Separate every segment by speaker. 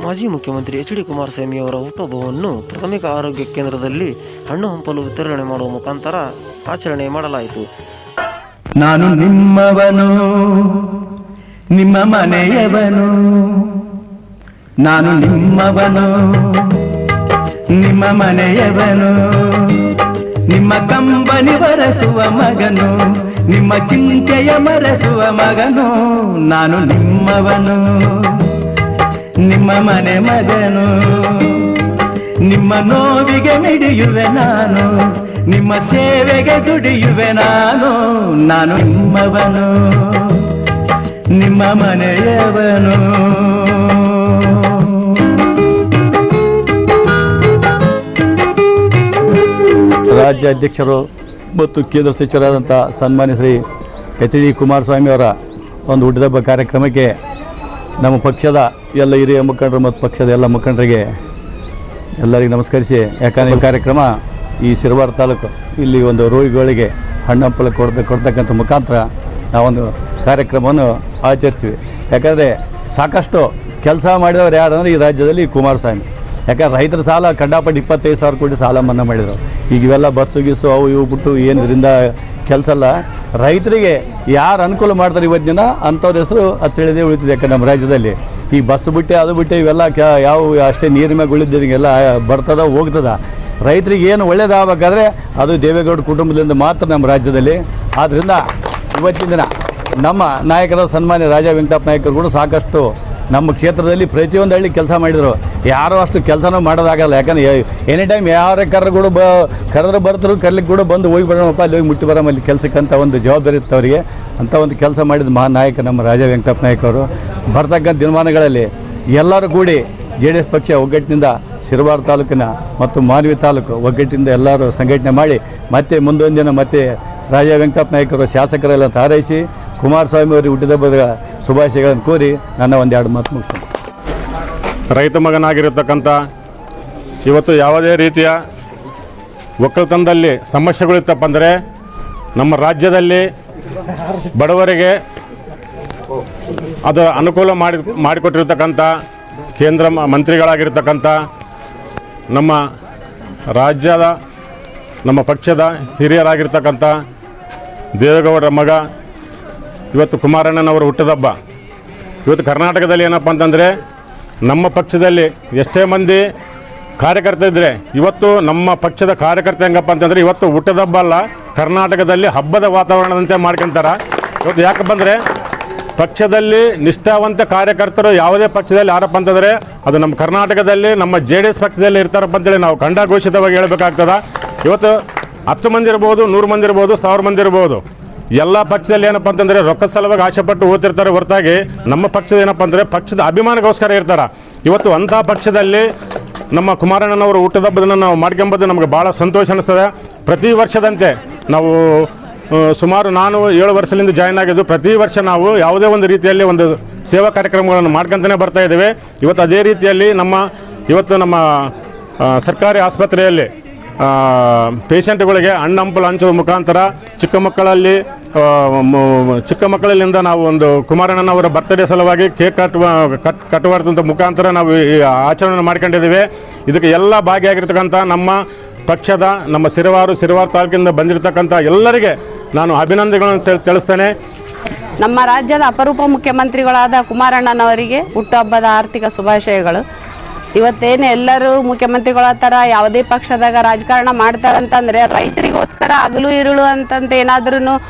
Speaker 1: ಮಾಜಿ ಮುಖ್ಯಮಂತ್ರಿ ಎಚ್.ಡಿ. ಕುಮಾರಸ್ವಾಮಿಯವರ ಹುಟ್ಟುಹಬ್ಬವನ್ನು ಪ್ರಾಥಮಿಕ ಆರೋಗ್ಯ ಕೇಂದ್ರದಲ್ಲಿ ಹಣ್ಣು ಹಂಪಲು ವಿತರಣೆ ಮಾಡುವ ಮುಖಾಂತರ ಆಚರಣೆ ಮಾಡಲಾಯಿತು.
Speaker 2: ನಾನು ನಿಮ್ಮವನು, ನಿಮ್ಮ ಮನೆಯವನು, ನಾನು ನಿಮ್ಮವನು, ನಿಮ್ಮ ಮನೆಯವನು, ನಿಮ್ಮ ಕಂಬನಿ ಬರೆಸುವ ಮಗನು, ನಿಮ್ಮ ಚಿಂತೆಯ ಮರೆಸುವ ಮಗನು, ನಾನು ನಿಮ್ಮವನು, ನಿಮ್ಮ ಮನೆ ಮಗನು, ನಿಮ್ಮ ನೋವಿಗೆ ಮಿಡಿಯುವೆ ನಾನು, ನಿಮ್ಮ ಸೇವೆಗೆ ದುಡಿಯುವೆ ನಾನು, ನಾನು ನಿಮ್ಮವನು, ನಿಮ್ಮ ಮನೆಯವನು.
Speaker 3: ರಾಜ್ಯ ಅಧ್ಯಕ್ಷರು ಮತ್ತು ಕೇಂದ್ರ ಸಚಿವರಾದಂಥ ಸನ್ಮಾನ್ಯ ಶ್ರೀ ಎಚ್.ಡಿ. ಕುಮಾರಸ್ವಾಮಿಯವರ ಒಂದು ಹುಟ್ಟುಹಬ್ಬ ಕಾರ್ಯಕ್ರಮಕ್ಕೆ ನಮ್ಮ ಪಕ್ಷದ ಎಲ್ಲ ಹಿರಿಯ ಮುಖಂಡರು ಮತ್ತು ಪಕ್ಷದ ಎಲ್ಲ ಮುಖಂಡರಿಗೆ ಎಲ್ಲರಿಗೂ ನಮಸ್ಕರಿಸಿ, ಯಾಕಂದರೆ ಈ ಕಾರ್ಯಕ್ರಮ ಈ ಶಿರವಾರ ತಾಲೂಕು ಇಲ್ಲಿ ಒಂದು ರೋಗಿಗಳಿಗೆ ಹಣ್ಣು ಕೊಡ್ತಕ್ಕಂಥ ಮುಖಾಂತರ ನಾವೊಂದು ಕಾರ್ಯಕ್ರಮವನ್ನು ಆಚರಿಸ್ತೀವಿ. ಯಾಕಂದರೆ ಸಾಕಷ್ಟು ಕೆಲಸ ಮಾಡಿದವರು ಯಾರಂದರೆ ಈ ರಾಜ್ಯದಲ್ಲಿ ಕುಮಾರಸ್ವಾಮಿ. ಯಾಕಂದ್ರೆ ರೈತರ ಸಾಲ ಕಂಡಾಪಟ್ಟು 25,000 ಕೋಟಿ ಸಾಲ ಮನ್ನಾ ಮಾಡಿದರು. ಈಗ ಇವೆಲ್ಲ ಬಸ್ಸು ಗಿಸ್ಸು ಅವು ಇವು ಬಿಟ್ಟು ಏನು ಇದರಿಂದ ಕೆಲಸ ಅಲ್ಲ. ರೈತರಿಗೆ ಯಾರು ಅನುಕೂಲ ಮಾಡ್ತಾರೆ ಇವತ್ತು ದಿನ ಅಂಥವ್ರ ಹೆಸರು ಅಚ್ಚಳಿದೇ ಉಳಿತಿದೆ. ಯಾಕಂದ್ರೆ ನಮ್ಮ ರಾಜ್ಯದಲ್ಲಿ ಈ ಬಸ್ ಬಿಟ್ಟೆ ಅದು ಬಿಟ್ಟೆ ಇವೆಲ್ಲ ಯಾವ ಅಷ್ಟೇ ನೀರಿನ ಮೇಲೆ ಉಳಿದಿದ್ದೆಲ್ಲ ಬರ್ತದ ಹೋಗ್ತದ. ರೈತರಿಗೆ ಏನು ಒಳ್ಳೇದಾಗಬೇಕಾದ್ರೆ ಅದು ದೇವೇಗೌಡ ಕುಟುಂಬದಿಂದ ಮಾತ್ರ ನಮ್ಮ ರಾಜ್ಯದಲ್ಲಿ. ಆದ್ದರಿಂದ ಇವತ್ತಿನ ದಿನ ನಮ್ಮ ನಾಯಕರ ಸನ್ಮಾನ್ಯ ರಾಜಾ ವೆಂಕಟಪ್ಪ ನಾಯಕರು ಕೂಡ ಸಾಕಷ್ಟು ನಮ್ಮ ಕ್ಷೇತ್ರದಲ್ಲಿ ಪ್ರತಿಯೊಂದು ಹಳ್ಳಿ ಕೆಲಸ ಮಾಡಿದರು. ಯಾರೂ ಅಷ್ಟು ಕೆಲಸನೂ ಮಾಡೋದಾಗಲ್ಲ. ಯಾಕಂದರೆ ಎನಿ ಟೈಮ್ ಯಾರೇ ಕರೆದ್ರು ಕರೆದ್ರೆ ಬರ್ತಾರೆ, ಕರ್ಲಿಕ್ಕೆ ಕೂಡ ಬಂದು ಹೋಗಿ ಬರೋಣಪ್ಪ, ಅಲ್ಲಿ ಹೋಗಿ ಮುಟ್ಟಿ ಬರೋಮ ಅಲ್ಲಿ ಕೆಲಸಕ್ಕಂತ ಒಂದು ಜವಾಬ್ದಾರಿ ಇತ್ತು ಅವರಿಗೆ. ಅಂಥ ಒಂದು ಕೆಲಸ ಮಾಡಿದ ಮಹಾನ್ ನಾಯಕ ನಮ್ಮ ರಾಜಾ ವೆಂಕಟಪ್ಪ ನಾಯಕರು. ಬರ್ತಕ್ಕಂಥ ದಿನಮಾನಗಳಲ್ಲಿ ಎಲ್ಲರೂ ಕೂಡಿ JDS ಪಕ್ಷ ಒಗ್ಗಟ್ಟಿನಿಂದ ಶಿರವಾರ ತಾಲೂಕಿನ ಮತ್ತು ಮಾನ್ವಿ ತಾಲೂಕು ಒಗ್ಗಟ್ಟಿನಿಂದ ಎಲ್ಲರೂ ಸಂಘಟನೆ ಮಾಡಿ ಮತ್ತೆ ಮುಂದೊಂದು ದಿನ ಮತ್ತೆ ರಾಜಾ ವೆಂಕಟಪ್ಪ ನಾಯಕರು ಶಾಸಕರೆಲ್ಲ ಹಾರೈಸಿ ಕುಮಾರಸ್ವಾಮಿ ಅವರಿಗೆ ಹುಟ್ಟಿದಬ್ಬದ ಶುಭಾಶಯಗಳನ್ನು ಕೋರಿ ನನ್ನ ಒಂದೆರಡು ಮಾತು ಮುಗಿಸ್ತೇನೆ.
Speaker 4: ರೈತ ಮಗನಾಗಿರತಕ್ಕಂಥ ಇವತ್ತು ಯಾವುದೇ ರೀತಿಯ ಒಕ್ಕಲ್ತನದಲ್ಲಿ ಸಮಸ್ಯೆಗಳಿತ್ತಪ್ಪ ಅಂದರೆ ನಮ್ಮ ರಾಜ್ಯದಲ್ಲಿ ಬಡವರಿಗೆ ಅದು ಅನುಕೂಲ ಮಾಡಿಕೊಟ್ಟಿರ್ತಕ್ಕಂಥ ಕೇಂದ್ರ ಮಂತ್ರಿಗಳಾಗಿರ್ತಕ್ಕಂಥ ನಮ್ಮ ರಾಜ್ಯದ ನಮ್ಮ ಪಕ್ಷದ ಹಿರಿಯರಾಗಿರ್ತಕ್ಕಂಥ ದೇವೇಗೌಡರ ಮಗ ಇವತ್ತು ಕುಮಾರಣ್ಣನವರು ಹುಟ್ಟಿದಬ್ಬ. ಇವತ್ತು ಕರ್ನಾಟಕದಲ್ಲಿ ಏನಪ್ಪ ಅಂತಂದರೆ ನಮ್ಮ ಪಕ್ಷದಲ್ಲಿ ಎಷ್ಟೇ ಮಂದಿ ಕಾರ್ಯಕರ್ತ ಇದ್ದರೆ ಇವತ್ತು ನಮ್ಮ ಪಕ್ಷದ ಕಾರ್ಯಕರ್ತ ಹೆಂಗಪ್ಪ ಅಂತಂದರೆ ಇವತ್ತು ಹುಟ್ಟಿದಬ್ಬ ಅಲ್ಲ, ಕರ್ನಾಟಕದಲ್ಲಿ ಹಬ್ಬದ ವಾತಾವರಣದಂತೆ ಮಾಡ್ಕೊತಾರೆ. ಇವತ್ತು ಯಾಕಪ್ಪ ಅಂದರೆ ಪಕ್ಷದಲ್ಲಿ ನಿಷ್ಠಾವಂತ ಕಾರ್ಯಕರ್ತರು ಯಾವುದೇ ಪಕ್ಷದಲ್ಲಿ ಯಾರಪ್ಪ ಅಂತಂದರೆ ಅದು ನಮ್ಮ ಕರ್ನಾಟಕದಲ್ಲಿ ನಮ್ಮ JDS ಪಕ್ಷದಲ್ಲಿ ಇರ್ತಾರಪ್ಪ ಅಂತೇಳಿ ನಾವು ಖಂಡಘೋಷಿತವಾಗಿ ಹೇಳಬೇಕಾಗ್ತದೆ. ಇವತ್ತು 10 ಮಂದಿ ಇರ್ಬೋದು, 100 ಮಂದಿ ಇರ್ಬೋದು, 1000 ಮಂದಿ ಇರ್ಬೋದು, ಎಲ್ಲ ಪಕ್ಷದಲ್ಲಿ ಏನಪ್ಪ ಅಂತಂದರೆ ರೊಕ್ಕದ ಸಲುವಾಗಿ ಆಶೆಪಟ್ಟು ಓದ್ತಿರ್ತಾರೆ ಹೊರತಾಗಿ ನಮ್ಮ ಪಕ್ಷದ ಏನಪ್ಪ ಅಂದರೆ ಪಕ್ಷದ ಅಭಿಮಾನಗೋಸ್ಕರ ಇರ್ತಾರೆ. ಇವತ್ತು ಅಂಥ ಪಕ್ಷದಲ್ಲಿ ನಮ್ಮ ಕುಮಾರಣ್ಣನವರು ಹುಟ್ಟುಹಬ್ಬದನ್ನು ನಾವು ಮಾಡ್ಕೊಂಬುದು ನಮಗೆ ಭಾಳ ಸಂತೋಷ ಅನ್ನಿಸ್ತದೆ. ಪ್ರತಿ ವರ್ಷದಂತೆ ನಾವು ಸುಮಾರು ನಾನು 7 ವರ್ಷದಿಂದ ಜಾಯ್ನ್ ಆಗಿದ್ದು, ಪ್ರತಿ ವರ್ಷ ನಾವು ಯಾವುದೇ ಒಂದು ರೀತಿಯಲ್ಲಿ ಒಂದು ಸೇವಾ ಕಾರ್ಯಕ್ರಮಗಳನ್ನು ಮಾಡ್ಕೊತಾನೆ ಬರ್ತಾ ಇದ್ದೇವೆ. ಇವತ್ತು ಅದೇ ರೀತಿಯಲ್ಲಿ ಇವತ್ತು ನಮ್ಮ ಸರ್ಕಾರಿ ಆಸ್ಪತ್ರೆಯಲ್ಲಿ ಪೇಷಂಟ್ಗಳಿಗೆ ಹಣ್ಣು ಹಂಪಲು ಹಂಚುವ ಮುಖಾಂತರ ಚಿಕ್ಕ ಮಕ್ಕಳಲ್ಲಿಂದ ನಾವು ಒಂದು ಕುಮಾರಣ್ಣನವರ ಬರ್ತ್ಡೇ ಸಲುವಾಗಿ ಕೇಕ್ ಕಟ್ಟುವಂಥ ಮುಖಾಂತರ ನಾವು ಈ ಆಚರಣೆ ಮಾಡ್ಕೊಂಡಿದ್ದೀವಿ. ಇದಕ್ಕೆ ಎಲ್ಲ ಭಾಗಿಯಾಗಿರ್ತಕ್ಕಂಥ ನಮ್ಮ ಪಕ್ಷದ ನಮ್ಮ ಶಿರವಾರ ತಾಲೂಕಿಂದ ಬಂದಿರತಕ್ಕಂಥ ಎಲ್ಲರಿಗೆ ನಾನು ಅಭಿನಂದನೆಗಳನ್ನು ತಿಳಿಸ್ತೇನೆ.
Speaker 5: ನಮ್ಮ ರಾಜ್ಯದ ಅಪರೂಪ ಮುಖ್ಯಮಂತ್ರಿಗಳಾದ ಕುಮಾರಣ್ಣನವರಿಗೆ ಹುಟ್ಟುಹಬ್ಬದ ಆರ್ಥಿಕ ಶುಭಾಶಯಗಳು. ಇವತ್ತೇನು ಎಲ್ಲರೂ ಮುಖ್ಯಮಂತ್ರಿಗಳ ಥರ ಯಾವುದೇ ಪಕ್ಷದಾಗ ರಾಜಕಾರಣ ಮಾಡ್ತಾರಂತಂದರೆ ರೈತರಿಗೋಸ್ಕರ ಹಗಲು ಇರುಳು ಅಂತಂತ ಏನಾದ್ರೂ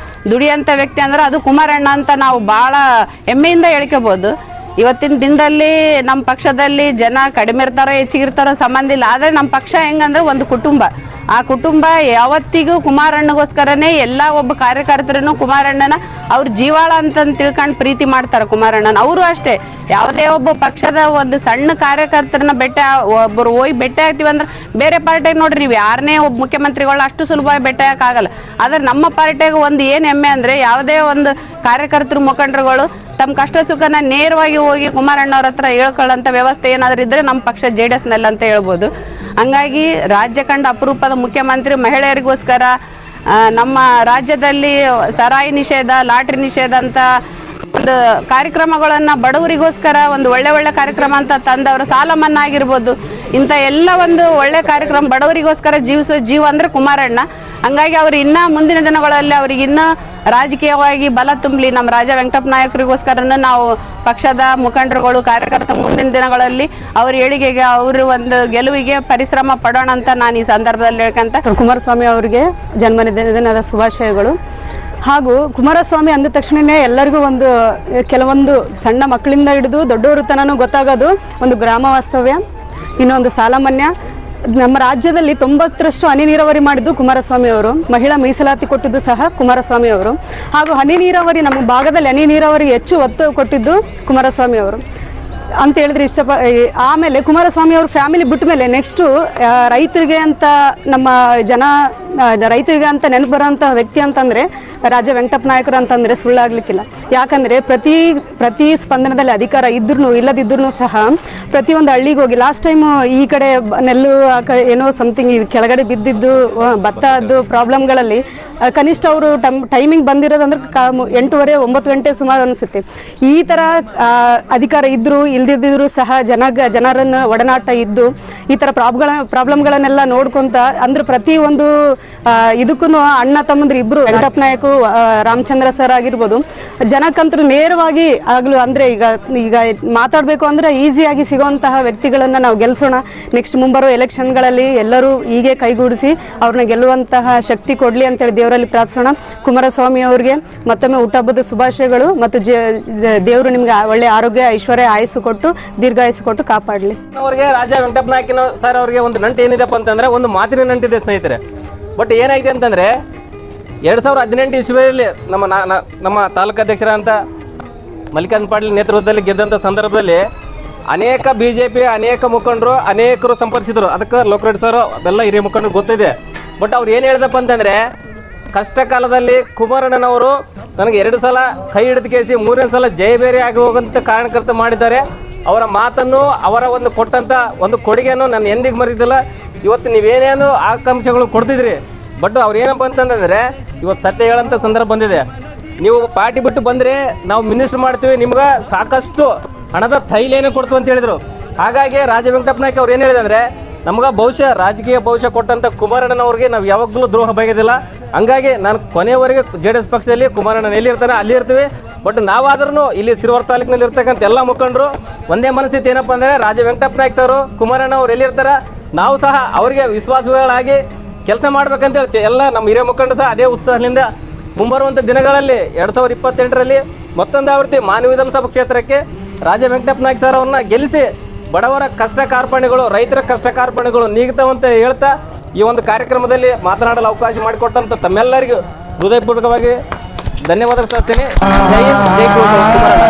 Speaker 5: ದುಡಿಯೋಂಥ ವ್ಯಕ್ತಿ ಅಂದ್ರೆ ಅದು ಕುಮಾರಣ್ಣ ಅಂತ ನಾವು ಭಾಳ ಹೆಮ್ಮೆಯಿಂದ ಹೇಳ್ಕೋಬೋದು. ಇವತ್ತಿನ ದಿನದಲ್ಲಿ ನಮ್ಮ ಪಕ್ಷದಲ್ಲಿ ಜನ ಕಡಿಮೆ ಇರ್ತಾರೋ ಹೆಚ್ಚಿಗಿರ್ತಾರೋ ಸಂಬಂಧ ಇಲ್ಲ. ಆದರೆ ನಮ್ಮ ಪಕ್ಷ ಹೆಂಗಂದ್ರೆ ಒಂದು ಕುಟುಂಬ. ಆ ಕುಟುಂಬ ಯಾವತ್ತಿಗೂ ಕುಮಾರಣ್ಣಗೋಸ್ಕರನೇ ಎಲ್ಲ ಒಬ್ಬ ಕಾರ್ಯಕರ್ತರನ್ನು ಕುಮಾರಣ್ಣನ ಅವ್ರ ಜೀವಾಳ ಅಂತಂದು ತಿಳ್ಕೊಂಡು ಪ್ರೀತಿ ಮಾಡ್ತಾರೆ ಕುಮಾರಣ್ಣನ. ಅವರು ಅಷ್ಟೇ ಯಾವುದೇ ಒಬ್ಬ ಪಕ್ಷದ ಒಂದು ಸಣ್ಣ ಕಾರ್ಯಕರ್ತರನ್ನ ಒಬ್ಬರು ಹೋಗಿ ಭೇಟಿ ಆಗ್ತೀವಿ ಅಂದ್ರೆ ಬೇರೆ ಪಾರ್ಟಿಗೆ ನೋಡ್ರಿ ನೀವು ಯಾರನ್ನೇ ಒಬ್ಬ ಮುಖ್ಯಮಂತ್ರಿಗಳನ್ನ ಅಷ್ಟು ಸುಲಭವಾಗಿ ಭೇಟಿ ಆಗೋಕ್ಕಾಗಲ್ಲ. ಆದರೆ ನಮ್ಮ ಪಾರ್ಟಿಗೆ ಒಂದು ಏನು ಹೆಮ್ಮೆ ಅಂದರೆ ಯಾವುದೇ ಒಂದು ಕಾರ್ಯಕರ್ತರು ಮುಖಂಡರುಗಳು ತಮ್ಮ ಕಷ್ಟ ಸುಖನ ನೇರವಾಗಿ ಹೋಗಿ ಕುಮಾರಣ್ಣವ್ರ ಹತ್ರ ಹೇಳ್ಕೊಳ್ಳೋಂಥ ವ್ಯವಸ್ಥೆ ಏನಾದರೂ ಇದ್ದರೆ ನಮ್ಮ ಪಕ್ಷ JDSನಲ್ಲಿ ಅಂತ ಹೇಳ್ಬೋದು. ಹಂಗಾಗಿ ರಾಜ್ಯ ಕಂಡ ಅಪರೂಪದ ಮುಖ್ಯಮಂತ್ರಿ ಮಹಿಳೆಯರಿಗೋಸ್ಕರ ನಮ್ಮ ರಾಜ್ಯದಲ್ಲಿ ಸರಾಯಿ ನಿಷೇಧ, ಲಾಟ್ರಿ ನಿಷೇಧ ಅಂತ ಒಂದು ಕಾರ್ಯಕ್ರಮಗಳನ್ನು ಬಡವರಿಗೋಸ್ಕರ ಒಂದು ಒಳ್ಳೆ ಕಾರ್ಯಕ್ರಮ ಅಂತ ತಂದವರು, ಸಾಲ ಮನ್ನಾ ಆಗಿರ್ಬೋದು, ಇಂಥ ಎಲ್ಲ ಒಂದು ಒಳ್ಳೆ ಕಾರ್ಯಕ್ರಮ ಬಡವರಿಗೋಸ್ಕರ ಜೀವಿಸೋ ಜೀವ ಅಂದರೆ ಕುಮಾರಣ್ಣ. ಹಂಗಾಗಿ ಅವ್ರು ಇನ್ನೂ ಮುಂದಿನ ದಿನಗಳಲ್ಲಿ ಅವ್ರಿಗೆ ಇನ್ನೂ ರಾಜಕೀಯವಾಗಿ ಬಲ ತುಂಬಲಿ, ನಮ್ಮ ರಾಜ ವೆಂಕಟಪ್ಪ ನಾಯಕರಿಗೋಸ್ಕರನೂ ನಾವು ಪಕ್ಷದ ಮುಖಂಡರುಗಳು ಕಾರ್ಯಕರ್ತ ಮುಂದಿನ ದಿನಗಳಲ್ಲಿ ಅವ್ರ ಏಳಿಗೆಗೆ ಅವರು ಒಂದು ಗೆಲುವಿಗೆ ಪರಿಶ್ರಮ ಪಡೋಣ ಅಂತ ನಾನು ಈ ಸಂದರ್ಭದಲ್ಲಿ ಹೇಳ್ಕಂತ
Speaker 6: ಕುಮಾರಸ್ವಾಮಿ ಅವರಿಗೆ ಜನ್ಮದಿನದ ಶುಭಾಶಯಗಳು. ಹಾಗೂ ಕುಮಾರಸ್ವಾಮಿ ಅಂದ ತಕ್ಷಣವೇ ಎಲ್ಲರಿಗೂ ಕೆಲವೊಂದು ಸಣ್ಣ ಮಕ್ಕಳಿಂದ ಹಿಡಿದು ದೊಡ್ಡವರು ತನೂ ಗೊತ್ತಾಗೋದು ಒಂದು ಗ್ರಾಮ ವಾಸ್ತವ್ಯ, ಇನ್ನೊಂದು ಸಾಲ ಮನ್ನಾ. ನಮ್ಮ ರಾಜ್ಯದಲ್ಲಿ 90ರಷ್ಟು ಹನಿ ನೀರಾವರಿ ಮಾಡಿದ್ದು ಕುಮಾರಸ್ವಾಮಿ ಅವರು, ಮಹಿಳಾ ಮೀಸಲಾತಿ ಕೊಟ್ಟಿದ್ದು ಸಹ ಕುಮಾರಸ್ವಾಮಿ ಅವರು. ಹಾಗೂ ಹನಿ ನೀರಾವರಿ ನಮ್ಮ ಭಾಗದಲ್ಲಿ ಹನಿ ನೀರಾವರಿ ಹೆಚ್ಚು ಒತ್ತು ಕೊಟ್ಟಿದ್ದು ಕುಮಾರಸ್ವಾಮಿ ಅವರು ಅಂತ ಹೇಳಿದ್ರೆ ಆಮೇಲೆ ಕುಮಾರಸ್ವಾಮಿ ಅವ್ರ ಫ್ಯಾಮಿಲಿ ಬಿಟ್ಟ ಮೇಲೆ ನೆಕ್ಸ್ಟು ರೈತರಿಗೆ ಅಂತ ರೈತರಿಗೆ ಅಂತ ನೆನಪು ಬರೋಂಥ ವ್ಯಕ್ತಿ ಅಂತಂದರೆ ರಾಜ ವೆಂಕಟಪ್ಪ ನಾಯಕರು ಅಂತಂದರೆ ಸುಳ್ಳಾಗಲಿಕ್ಕಿಲ್ಲ. ಯಾಕಂದರೆ ಪ್ರತಿ ಸ್ಪಂದನದಲ್ಲಿ ಅಧಿಕಾರ ಇದ್ರೂ ಇಲ್ಲದಿದ್ರೂ ಸಹ ಪ್ರತಿಯೊಂದು ಹಳ್ಳಿಗೆ ಹೋಗಿ, ಲಾಸ್ಟ್ ಟೈಮು ಈ ಕಡೆ ನೆಲ್ಲು ಏನೋ ಸಮಥಿಂಗ್ ಕೆಳಗಡೆ ಬಿದ್ದಿದ್ದು ಭತ್ತದ್ದು ಪ್ರಾಬ್ಲಮ್ಗಳಲ್ಲಿ ಕನಿಷ್ಠ ಅವರು ಟೈಮಿಂಗ್ ಬಂದಿರೋದಂದ್ರೆ 8:30 9 ಗಂಟೆ ಸುಮಾರು ಅನಿಸುತ್ತೆ. ಈ ಥರ ಅಧಿಕಾರ ಇದ್ದರೂ ಇಲ್ದಿದ್ದರೂ ಸಹ ಜನರನ್ನು ಒಡನಾಟ ಇದ್ದು ಈ ಥರ ಪ್ರಾಬ್ಲಮ್ಗಳನ್ನೆಲ್ಲ ನೋಡ್ಕೊಂತ ಅಂದ್ರೆ ಪ್ರತಿಯೊಂದು ಇದಕ್ಕೂ ಅಣ್ಣ ತಮ್ಮಂದ್ರು ಇಬ್ಬರು ವೆಂಕಟಪ್ಪ ನಾಯಕ ರಾಮಚಂದ್ರ ಸರ್ ಆಗಿರ್ಬೋದು, ಜನಕ್ಕಂತೂ ನೇರವಾಗಿ ಆಗಲು ಅಂದರೆ ಈಗ ಮಾತಾಡಬೇಕು ಅಂದರೆ ಈಸಿಯಾಗಿ ಸಿಗುವಂತಹ ವ್ಯಕ್ತಿಗಳನ್ನು ನಾವು ಗೆಲ್ಲಿಸೋಣ. ನೆಕ್ಸ್ಟ್ ಮುಂಬರುವ ಎಲೆಕ್ಷನ್ಗಳಲ್ಲಿ ಎಲ್ಲರೂ ಹೀಗೆ ಕೈಗೂಡಿಸಿ ಅವ್ರನ್ನ ಗೆಲ್ಲುವಂತಹ ಶಕ್ತಿ ಕೊಡಲಿ ಅಂತೇಳಿ ದೇವರಲ್ಲಿ ಪ್ರಾರ್ಥಿಸೋಣ. ಕುಮಾರಸ್ವಾಮಿ ಅವರಿಗೆ ಮತ್ತೊಮ್ಮೆ ಹುಟ್ಟಹಬ್ಬದ ಶುಭಾಶಯಗಳು ಮತ್ತು ದೇವರು ನಿಮ್ಗೆ ಒಳ್ಳೆ ಆರೋಗ್ಯ ಐಶ್ವರ್ಯ ಆಯಸ್ಸು ಕೊಟ್ಟು ದೀರ್ಘಾಯಸ್ಸು ಕೊಟ್ಟು ಕಾಪಾಡಲಿ.
Speaker 7: ಅವರಿಗೆ ರಾಜ ವೆಂಕಟಪ್ಪ ನಾಯಕನ ಸರ್ ಅವರಿಗೆ ಒಂದು ನಂಟು ಏನಿದೆಪ್ಪ ಅಂತಂದರೆ ಒಂದು ಮಾತಿನ ನಂಟಿದೆ ಸ್ನೇಹಿತರೆ. ಬಟ್ ಏನಾಗಿದೆ ಅಂತಂದರೆ 2018 ಇಸ್ವಿಯಲ್ಲಿ ನಮ್ಮ ತಾಲೂಕಾಧ್ಯಕ್ಷರ ಅಂತ ಮಲ್ಲಿಕಾರ್ಜುನ ಪಾಟೀಲ್ ನೇತೃತ್ವದಲ್ಲಿ ಗೆದ್ದಂಥ ಸಂದರ್ಭದಲ್ಲಿ ಅನೇಕ BJP ಅನೇಕ ಮುಖಂಡರು ಅನೇಕರು ಸಂಪರ್ಕಿಸಿದರು. ಅದಕ್ಕೆ ಲೋಕರೆಡ್ಡಿ ಸರ್ ಎಲ್ಲ ಹಿರಿಯ ಮುಖಂಡರು ಗೊತ್ತಿದೆ. ಬಟ್ ಅವ್ರು ಏನು ಹೇಳಿದಪ್ಪ ಅಂತಂದರೆ, ಕಷ್ಟ ಕಾಲದಲ್ಲಿ ಕುಮಾರಣ್ಣನವರು ನನಗೆ 2 ಸಲ ಕೈ ಹಿಡಿದು ಕೇಸಿ 3ನೇ ಸಲ ಜಯಬೇರಿ ಆಗಿ ಹೋಗುವಂಥ ಕಾರಣಕರ್ತ ಮಾಡಿದ್ದಾರೆ. ಅವರ ಮಾತನ್ನು ಅವರ ಒಂದು ಕೊಟ್ಟಂಥ ಒಂದು ಕೊಡುಗೆಯನ್ನು ನಾನು ಎಂದಿಗೂ ಮರೀತಿಲ್ಲ. ಇವತ್ತು ನೀವೇನೇನು ಆಕಾಂಕ್ಷೆಗಳು ಕೊಡ್ತಿದ್ರಿ, ಬಟ್ ಅವ್ರು ಏನಪ್ಪ ಅಂತಂದರೆ ಇವತ್ತು ಸತ್ಯ ಹೇಳೋಂಥ ಸಂದರ್ಭ ಬಂದಿದೆ. ನೀವು ಪಾರ್ಟಿ ಬಿಟ್ಟು ಬಂದರೆ ನಾವು ಮಿನಿಸ್ಟರ್ ಮಾಡ್ತೀವಿ, ನಿಮ್ಗೆ ಸಾಕಷ್ಟು ಹಣದ ತೈಲೇನೇ ಕೊಡ್ತು ಅಂತ ಹೇಳಿದರು. ಹಾಗಾಗಿ ರಾಜ ವೆಂಕಟಪ್ಪ ನಾಯಕ ಅವ್ರು ಏನು ಹೇಳಿದೆ ಅಂದರೆ, ನಮ್ಗೆ ರಾಜಕೀಯ ಭವಿಷ್ಯ ಕೊಟ್ಟಂಥ ಕುಮಾರಣ್ಣನವ್ರಿಗೆ ನಾವು ಯಾವಾಗಲೂ ದ್ರೋಹ ಬಗೆದಿಲ್ಲ. ಹಂಗಾಗಿ ನಾನು ಕೊನೆಯವರೆಗೆ JDS ಪಕ್ಷದಲ್ಲಿ ಕುಮಾರಣ್ಣನ ಎಲ್ಲಿರ್ತಾನೆ ಅಲ್ಲಿ ಇರ್ತೀವಿ. ಬಟ್ ನಾವಾದ್ರೂ ಇಲ್ಲಿ ಸಿರುವಾರ್ ತಾಲೂಕಿನಲ್ಲಿ ಇರ್ತಕ್ಕಂಥ ಎಲ್ಲ ಮುಖಂಡರು ಒಂದೇ ಮನಸ್ಥಿತಿ ಏನಪ್ಪ ಅಂದರೆ, ರಾಜ ವೆಂಕಟಪ್ಪ ನಾಯಕ ಸರ್ ಕುಮಾರಣ್ಣ ಅವ್ರು ಎಲ್ಲಿರ್ತಾರೆ ನಾವು ಸಹ ಅವರಿಗೆ ವಿಶ್ವಾಸಗಳಾಗಿ ಕೆಲಸ ಮಾಡ್ಬೇಕಂತ ಹೇಳ್ತೀವಿ. ಎಲ್ಲ ನಮ್ಮ ಹಿರಿಯ ಮುಖಂಡರು ಸಹ ಅದೇ ಉತ್ಸಾಹದಿಂದ ಮುಂಬರುವಂಥ ದಿನಗಳಲ್ಲಿ 2028ರಲ್ಲಿ ಮತ್ತೊಂದು ಆವೃತ್ತಿ ಮಾನ್ಯ ವಿಧಾನಸಭಾ ಕ್ಷೇತ್ರಕ್ಕೆ ರಾಜ ವೆಂಕಟಪ್ಪ ನಾಯಕ ಸರ್ ಅವ್ರನ್ನ ಗೆಲ್ಲಿಸಿ ಬಡವರ ಕಷ್ಟ ಕಾರ್ಪಣ್ಯಗಳು, ರೈತರ ಕಷ್ಟ ಕಾರ್ಪಣ್ಯಗಳು ನೀಗ್ತಾವಂತ ಹೇಳ್ತಾ ಈ ಒಂದು ಕಾರ್ಯಕ್ರಮದಲ್ಲಿ ಮಾತನಾಡಲು ಅವಕಾಶ ಮಾಡಿಕೊಟ್ಟಂಥ ತಮ್ಮೆಲ್ಲರಿಗೂ ಹೃದಯಪೂರ್ವಕವಾಗಿ ಧನ್ಯವಾದ ಸಲ್ಲಿಸ್ತೀನಿ. ಜೈ ಹಿಂದ್, ಜೈ ಕುಮಾರಣ್ಣ.